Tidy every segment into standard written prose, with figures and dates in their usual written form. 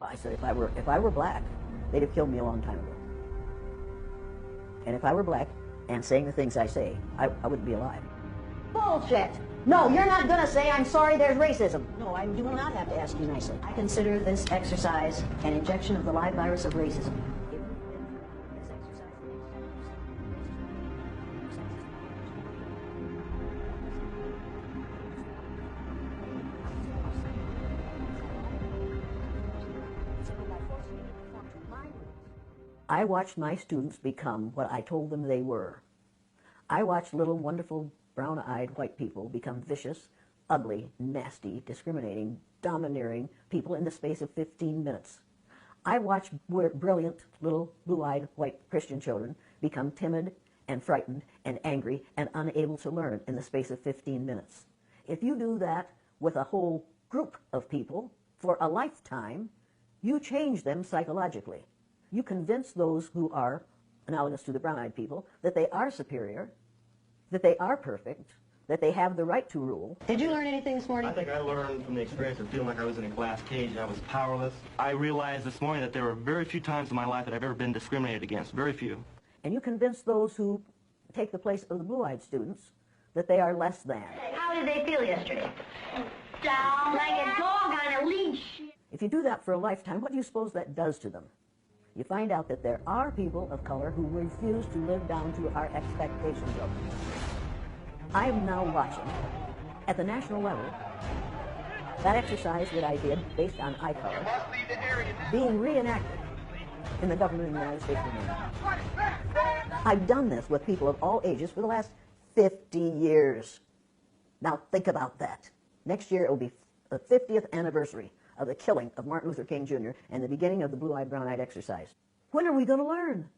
I said, if I were black, they'd have killed me a long time ago. And if I were black and saying the things I say, I wouldn't be alive. Bullshit! No, you're not gonna say, I'm sorry there's racism. No, I do not have to ask you nicely. I consider this exercise an injection of the live virus of racism. I watched my students become what I told them they were. I watched little, wonderful, brown-eyed white people become vicious, ugly, nasty, discriminating, domineering people in the space of 15 minutes. I watched brilliant, little, blue-eyed, white Christian children become timid and frightened and angry and unable to learn in the space of 15 minutes. If you do that with a whole group of people for a lifetime, you change them psychologically. You convince those who are analogous to the brown-eyed people that they are superior, that they are perfect, that they have the right to rule. Did you learn anything this morning? I think I learned from the experience of feeling like I was in a glass cage and I was powerless. I realized this morning that there were very few times in my life that I've ever been discriminated against, very few. And you convince those who take the place of the blue-eyed students that they are less than. How did they feel yesterday? Down like a dog on a leash. If you do that for a lifetime, what do you suppose that does to them? You find out that there are people of color who refuse to live down to our expectations of them. I am now watching, at the national level, that exercise that I did based on eye color being reenacted in the government of the United States of America. I've done this with people of all ages for the last 50 years. Now think about that. Next year it will be the 50th anniversary of the killing of Martin Luther King Jr. and the beginning of the blue-eyed, brown-eyed exercise. When are we going to learn?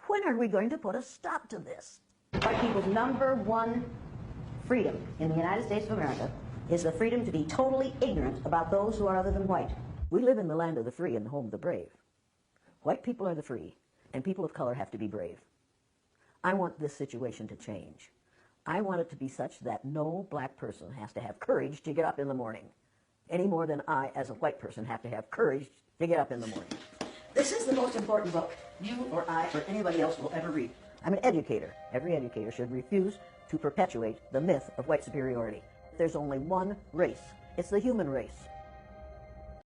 When are we going to put a stop to this? White people's number one freedom in the United States of America is the freedom to be totally ignorant about those who are other than white. We live in the land of the free and the home of the brave. White people are the free, and people of color have to be brave. I want this situation to change. I want it to be such that no black person has to have courage to get up in the morning, any more than I, as a white person, have to have courage to get up in the morning. This is the most important book you or I or anybody else will ever read. I'm an educator. Every educator should refuse to perpetuate the myth of white superiority. There's only one race. It's the human race.